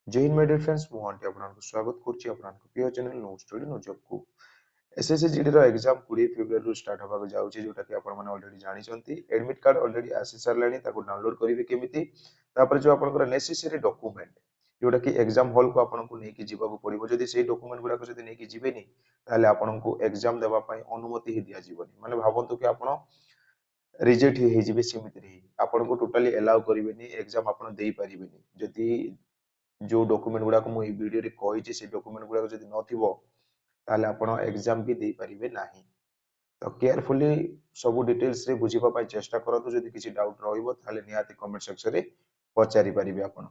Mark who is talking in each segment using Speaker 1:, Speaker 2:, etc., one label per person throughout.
Speaker 1: जय हिंद my dear friends मु आंटी आपनको स्वागत करछि आपनको प्रिय channel no study no job को एसएससी जीडी रो एग्जाम 20 फेब्रुआरी रु स्टार्ट होबा जाउछि जोटा कि आपण माने ऑलरेडी जानि छथि एडमिट कार्ड ऑलरेडी आसी सरलानी ताको डाउनलोड करिवे केमिति तापर जो आपनकर नेसेसरी डॉक्यूमेंट जोटा कि एग्जाम हॉल को आपनको नै कि जीवा को पड़िबो जदि सेही डॉक्यूमेंट गुडा को जदि नै कि जीवेनी ताले आपनको एग्जाम देबा पई अनुमति ही दिया जीवनी माने भाबंतु कि आपण रिजेक्ट ही जिवे सेमिति रे आपनको टोटली अलाउ करिवेनी एग्जाम आपण देई परिबेनी जदि जो डॉक्यूमेंट गुडा को मु ई वीडियो रे कहिछि से डॉक्यूमेंट गुडा जदि नथिबो ताले आपण एग्जाम भी देई परिबे नाही तो केयरफुली सब डिटेल्स रे बुझिबा पई चेष्टा करतु जदि किछि डाउट रहइबो ताले निहाती कमेंट सेक्शन रे पचारि परिबे आपण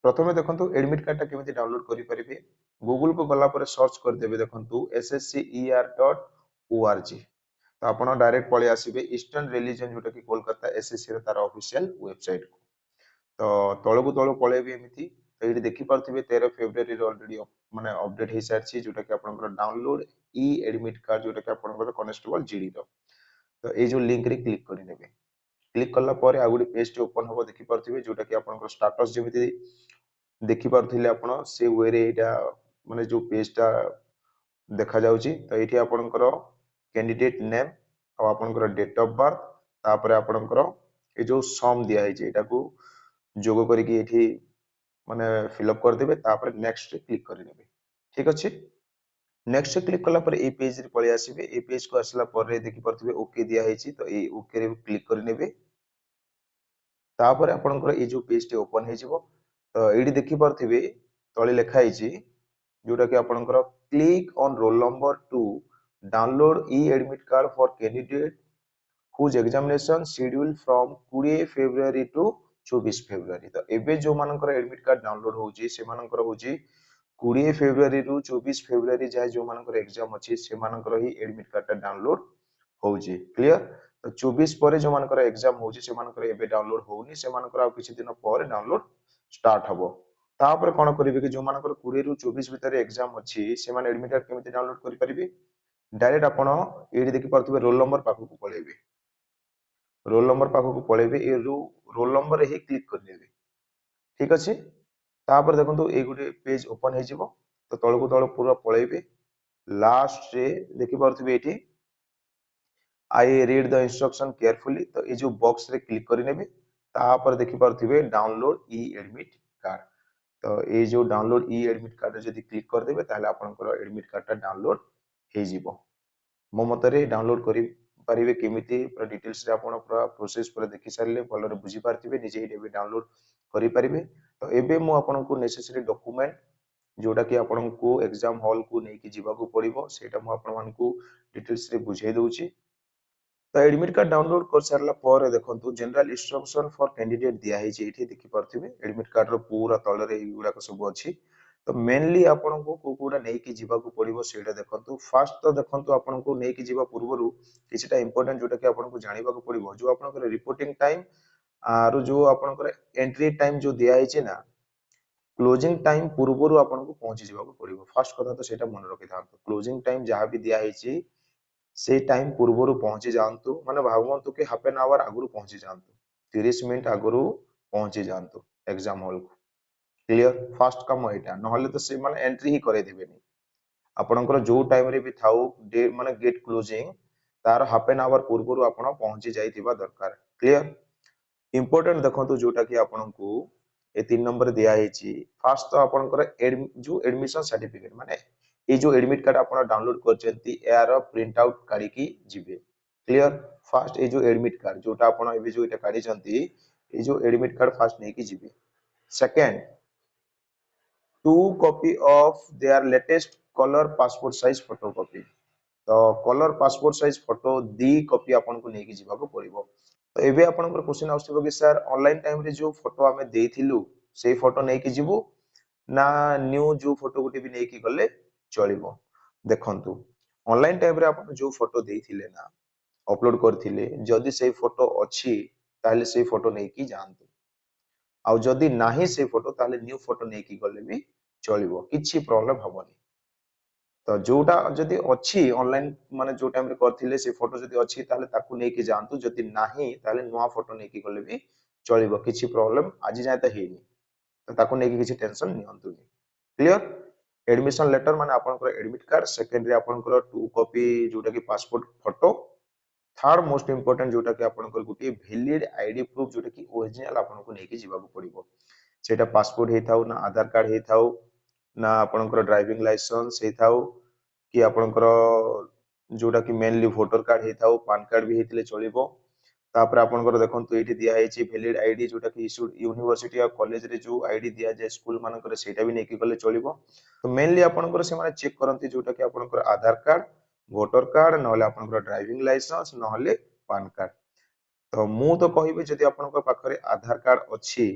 Speaker 1: प्रथमे देखंतु एडमिट कार्ड ता केमिति डाउनलोड करि परिबे गूगल को गला पर सर्च कर देबे देखंतु sscer.org तो आपण डायरेक्ट पळे आसीबे ईस्टर्न रिलीजन जोटा कि कोलकाता एसएससी रे तार ऑफिशियल वेबसाइट को तो तळकु तळ पळेबी एमिति तो एठी देखि पारथिबे 13 फेब्रुआरी रे ऑलरेडी माने अपडेट हे सारछि जोटा कि आपनकर डाउनलोड ई एडमिट कार्ड जोटा कि आपनकर कॉन्स्टेबल जीडी रो तो ए जो लिंक रे क्लिक करि नेबे क्लिक करला परे आ गुडी पेज ओपन होबो देखि पारथिबे जोटा कि आपनकर स्टेटस जेमिति देखि पारथिले आपण से वे रे एटा माने जो पेज ता देखा जाउची तो एठी आपनकर कैंडिडेट नेम आ आपनकर डेट ऑफ बर्थ तापर आपनकर ए जो सम दिया है एटा को जोग करके एठी माने फिलअप कर देबे तापर नेक्स्ट रे क्लिक कर नेबे ठीक अछि नेक्स्ट क्लिक कला पर ए पेज रे पळे आसीबे ए पेज को आसला पर देखि परथिबे ओके दिया हेछि तो ए ओके रे क्लिक कर नेबे तापर आपनकर ए जो पेज टे ओपन हे जिवो तो एडी देखि परथिबे तळे लेखा हेछि जोटा कि आपनकर click on roll number to download e admit card for candidate whose examination schedule from 20 फेब्रुआरी टू 24 फेब्रुआरी तो एबे जो मानकर एडमिट कार्ड डाउनलोड होउची से मानकर होउची 20 फेब्रुआरी रु 24 फेब्रुआरी जाय जो मानकर एग्जाम अछि से मानकर ही एडमिट कार्ड ता डाउनलोड होउची क्लियर तो 24 पर जो मानकर एग्जाम होउची से मानकर एबे डाउनलोड होउनी से मानकर आ किछि दिन पर डाउनलोड स्टार्ट हबो तापर कोन करिवे कि जो मानकर 20 रु 24 भीतर एग्जाम अछि से मान एडमिट कार्ड केमिति डाउनलोड करि परिबे डायरेक्ट आपण एडी देखि परथिबे रोल नंबर पाखु को पळेबे रोल नंबर पाखु को पळेबे ए रोल नंबर रे ही क्लिक कर देबे ठीक अछि तापर देखंतु ए गुटे पेज ओपन हे जिवो तो तळकु तळ पूरा पळेबे लास्ट रे देखि परथिबे एठी I read the instruction carefully तो ए जो बॉक्स रे क्लिक करि नेबे तापर देखि परथिबे डाउनलोड ई एडमिट कार्ड तो ए जो डाउनलोड ई एडमिट कार्ड जदि क्लिक कर देबे ताले आपनकर एडमिट कार्ड ता डाउनलोड हे जिवो मो मतरे डाउनलोड करि पारिबे केमिति पूरा डिटेल्स रे आपण पूरा प्रोसेस पूरा देखि सारले भलरे बुझी पारथिबे निजे ही एबे डाउनलोड करि पारिबे तो एबे मु आपनको नेसेसरी डॉक्यूमेंट जोटा कि आपनको एग्जाम हॉल को नै कि जीवा को पड़िबो सेटा मु आपण मानकू डिटेल्स रे बुझाई दउची तो एडमिट कार्ड डाउनलोड कर सारला पर देखंतु जनरल इंस्ट्रक्शन फॉर कैंडिडेट दिया है जे एठी देखि पारथिबे एडमिट कार्ड रो पूरा तळरे ए गुडा को सब अछि तो मेनली आपनको को कोडा नै कि जीवा को पड़िबो सेटा देखंतु फास्ट तो देखंतु आपनको नै कि जीवा पूर्वरु किछटा इंपोर्टेंट जोटा कि आपनको जानिबा को पड़िबो जो आपनको रिपोर्टिंग टाइम आरो जो आपनको एंट्री टाइम जो दिया है ना क्लोजिंग टाइम पूर्वरु आपनको पहुंची जीवा को पड़िबो फास्ट कथा तो सेटा मन रखि थांतो क्लोजिंग टाइम जहां भी दिया है से टाइम पूर्वरु पहुंची जानतु माने भागवंतु के हाफ एन आवर आगुरु पहुंची जानतु 30 मिनिट आगुरु पहुंची जानतु एग्जाम हॉल को क्लियर फास्ट काम एटा नहले तो से माने एंट्री ही करे देबेनी आपनकर जो टाइम रे भी थाउ डे माने गेट क्लोजिंग तार हाफ एन आवर पूर्वरु आपण पहुंची जाइतिबा दरकार क्लियर इंपोर्टेंट देखंतु जोटा कि आपनको ए 3 नंबर दिया हेची फास्ट तो आपनकर जो एडमिशन सर्टिफिकेट माने ए जो एडमिट कार्ड आपण डाउनलोड करचंती यार प्रिंट आउट काढी की जिवे क्लियर फास्ट ए जो एडमिट कार्ड जोटा आपण एबे जो एटा काढी चंती ए जो एडमिट कार्ड फास्ट नै की जिवे second 2 copy of their latest colour passport size photocopy तो कलर पासपोर्ट साइज फोटो दी कॉपी आपन को नै की जिबा को पड़िबो तो एबे आपनकर क्वेश्चन आउथिबो कि सर ऑनलाइन टाइम रे जो फोटो हमें देथिलु सेही फोटो नै की जिवो ना न्यू जो फोटो गुटी भी नै की गले चलिबो देखंतु ऑनलाइन टाइम रे आपन जो फोटो देथिले ना अपलोड करथिले जदी सेही फोटो अछि ताले सेही फोटो नै की जानतु आ जदी नाही से फोटो ताले न्यू फोटो नै की गले भी चलिबो किछि प्रॉब्लम हबनी तो जोटा जदी अछि ऑनलाइन माने जो टाइम रे करथिले से फोटो जदी अछि ताले ताकू नै की जानतु जदी नाही ताले नुवा फोटो नै की गले भी चलिबो किछि प्रॉब्लम आजि जाय त हेनी तो ताकू नेकी किसी टेंशन नियंतुनी। क्लियर? एडमिशन लेटर माने आपनकर एडमिट कार्ड, सेकेंड रे आपनकर 2 कॉपी जोटा कि passport photo, third most important जोटा कि आपनकर गुटी वैलिड आईडी प्रूफ जोटा कि ओरिजिनल आपनको नेकी जिबाको पड़िबो। सेटा पासपोर्ट हे थाउ ना आधार कार्ड हे थाउ ना आपनकर ड्राइविंग लाइसेंस हे थाउ कि आपनकर जोटा कि मेनली वोटर कार्ड हे थाउ, पान कार्ड भी हेतिले चलिबो। तापर आपनकर देखंतु एठी दिया हेछि वैलिड आईडी जोटा कि इश्यूड यूनिवर्सिटी या कॉलेज रे जो आईडी दिया जाय स्कूल मानकर सेटा भी नेकी गले चलिबो। तो मेनली आपनकर से माने चेक करंती जोटा कि आपनकर आधार कार्ड, वोटर कार्ड नहले आपनकर ड्राइविंग लाइसेंस नहले पान कार्ड। तो मु तो कहिबे जदि आपनकर पाखरे आधार कार्ड अछि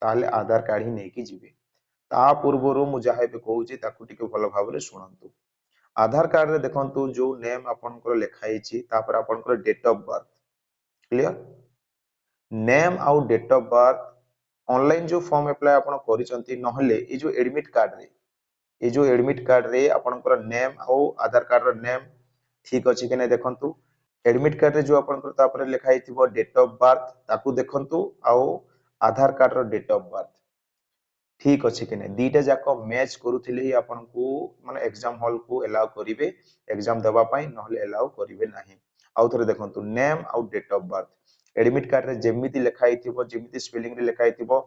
Speaker 1: ताले आधार कार्ड ही नेकी जिवे। ता पूर्वरु मु जाहे भी कहूची ताकू टिके भलो भाबरे सुनंतु। आधार कार्ड रे देखंतु जो नेम आपनकर लेखा हेछि तापर आपनकर date of birth. Clear? Name आउ डेट ऑफ बर्थ ऑनलाइन जो फॉर्म अप्लाई आपण करिसंती नहले ए जो एडमिट कार्ड रे एडमिट कार्ड रे आपनकर नेम आउ आधार कार्ड रो नेम ठीक अछि कि नै देखंतु। एडमिट कार्ड रे जो आपनकर तापर लेखा हेतिबो डेट ऑफ बर्थ ताकू देखंतु आउ आधार कार्ड रो डेट ऑफ बर्थ ठीक अछि कि नै दीटा जाको मैच करूथिले ही आपनकू माने एग्जाम हॉल को अलाउ करिवे एग्जाम देबा पई नहले अलाउ करिवे नाही। आउ थरे देखंतु नेम आउ date of birth admit card रे जेमिति लेखा हेतिबो जेमिति स्पेलिंग रे लेखा हेतिबो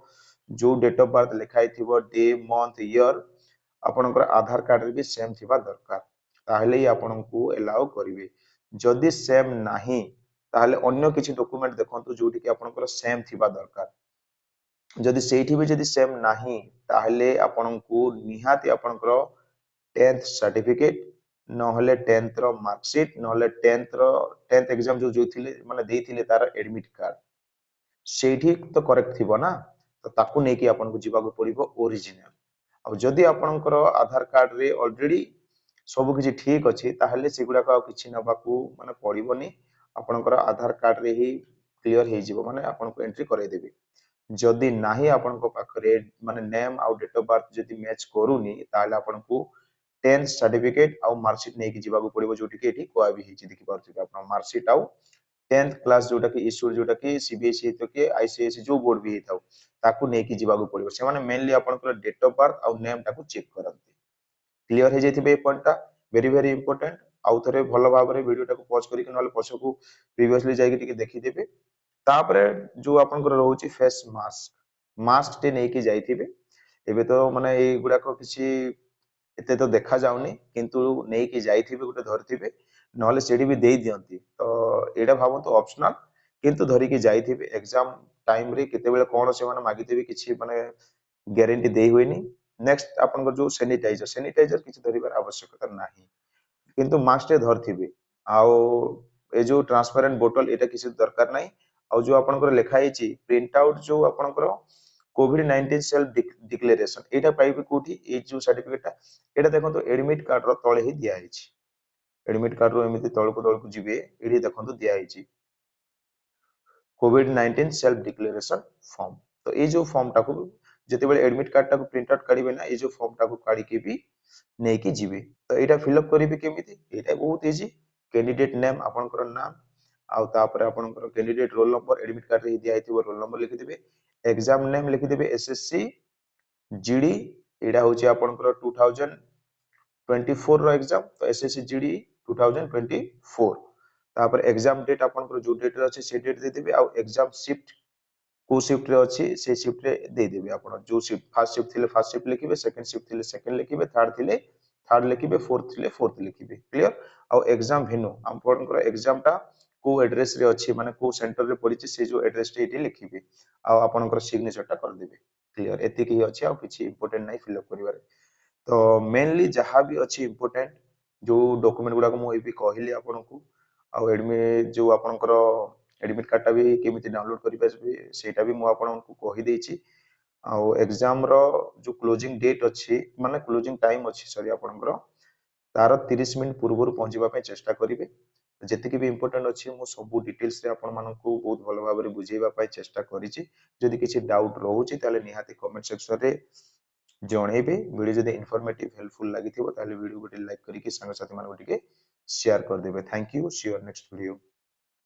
Speaker 1: जो डेट ऑफ बर्थ लेखा हेतिबो डे मंथ ईयर आपनकर आधार कार्ड रे भी सेम थिबा दरकार ताहले ही आपनकू अलाउ करिवे। जदि सेम नाही ताहले अन्य किछि डॉक्यूमेंट देखंतु जोटि कि आपनकर सेम थिबा दरकार। जदि सेठी भी जदि सेम नाही ताहले आपनकू निहाती आपनकर 10th सर्टिफिकेट नहले 10th रो मार्कशीट नहले 10th एग्जाम जो जोथिले माने देथिले तार एडमिट कार्ड सेठी तो करेक्ट थिबो ना तो ताकू नेकी आपनको जिबाको पड़िबो ओरिजिनल। अब जदि आपनकर आधार कार्ड रे ऑलरेडी सब किछि ठीक अछि ताहले सिगुडा का किछि नबाकू माने पड़िबोनी आपनकर आधार कार्ड रे ही क्लियर हे जिवो माने आपनको एंट्री करै देबे। जदि नाही आपनको पाखरे माने नेम आउ डेट ऑफ बर्थ जदि मैच करूनी ताहले आपनको 10th सर्टिफिकेट आउ मार्कशीट नेकी जिबाको पड़िबो जोटि कि एठी कोआ भी हेछि देखि पारथिबे आपन मार्कशीट आउ 10th क्लास जोटा कि इश्यूड जोटा कि सीबीएसई हेतो कि आईसीएसई जो बोर्ड भी हेताउ ताकू नेकी जिबाको पड़िबो से माने मेनली आपनकर डेट ऑफ बर्थ आउ नेम ताकू चेक करंती। क्लियर हे जैथिबे ए पॉइंटटा वेरी वेरी इंपोर्टेंट। आउ थरे भलो भाबरे वीडियो टाको पॉज करिक नले पछकू प्रीवियसली जाइक टिके देखि देबे। तापरे जो आपनकर रहउची फेस मास्क मास्क टे नेकी जाइथिबे एबे तो माने ए गुडा को किछि एते तो देखा जाउनी किंतु नेकी जाइथिबे गुटे धरथिबे नहले सेडी भी देई दियंती तो एडा भाबंतु ऑप्शनल किंतु धरि के जाइथिबे एग्जाम टाइम रे केते बेले कोन से माने मागिथिबे किछि माने ग्यारंटी देई होइनी। नेक्स्ट आपनकर जो सैनिटाइजर किछि धरिबार आवश्यकता नाही किंतु मास्क टे धरथिबे। आउ ए जो ट्रांसपेरेंट बोतल एटा किसी दरकार नाही। आउ जो आपनकर लेखा हेछि प्रिंट आउट जो आपनकर कोविड 19 सेल्फ डिक्लेरेशन एटा पाइबे कोठी ए जो सर्टिफिकेट एटा देखंतु एडमिट कार्ड रो तळे ही दिया हेछि। एडमिट कार्ड रो एमिति तळकु जिवे एठी देखंतु दिया हेछि कोविड 19 सेल्फ डिक्लेरेशन फॉर्म। तो ए जो फॉर्म टाकू जते बेले एडमिट कार्ड टाकू प्रिंट आउट काढिबे ना ए जो फॉर्म टाकू काढी के भी नेकी जिवे। तो एटा फिल अप करिबे केमिति एटा बहुत इजी कैंडिडेट नेम आपनकर नाम आउ तापर आपनकर candidate roll number admit card रे दिया हेतिबो रोल नंबर लिखि देबे एग्जाम नेम लिखि देबे एसएससी जीडी एडा होची आपनकर 2024 रो एग्जाम तो एसएससी जीडी 2024 तापर एग्जाम डेट आपनकर जो डेट रे अछि से डेट दे देबे आउ एग्जाम शिफ्ट को शिफ्ट रे अछि से शिफ्ट रे दे देबे आपन जो शिफ्ट फर्स्ट शिफ्ट थिले फर्स्ट शिफ्ट लिखिबे सेकंड शिफ्ट थिले सेकंड लिखिबे थर्ड थिले थर्ड लिखिबे फोर्थ थिले फोर्थ लिखिबे। क्लियर? आउ एग्जाम भेन्यू आपनकर एग्जाम टा को एड्रेस रे अछि माने को सेंटर रे पडिछि से जो एड्रेस टे एठी लिखिबे आउ आपनकर सिग्नेचर टा कर देबे। क्लियर? एति की अछि आउ किछि इंपोर्टेंट नै फिल अप करिवारे। तो मेनली जहां भी अछि इंपोर्टेंट जो डॉक्यूमेंट गुडा को मु एबी कहिली आपनकू आउ जो आपनकर एडमिट कार्ड टा भी केमिति डाउनलोड करि पासबे सेटा भी मु आपनकू कहि देछि। आउ एग्जाम रो जो क्लोजिंग डेट अछि माने क्लोजिंग टाइम अछि सॉरी आपनकर तार 30 मिनिट पूर्वरु पहुंचीबा पे चेष्टा करिवे। जेतिकी भी इंपोर्टेंट अछि मु सब डिटेल्स रे आपन मानकू बहुत भलो भाबरे बुझेइबा पे चेष्टा करिछि। जदि किछि डाउट रहउछि ताले निहाती कमेंट सेक्शन रे जणेबे। वीडियो जदि इन्फॉर्मेटिव हेल्पफुल लागिथिबो ताले वीडियो गोटे लाइक करिके संग साथी मानको टिके शेयर कर देबे। Thank you see you next video.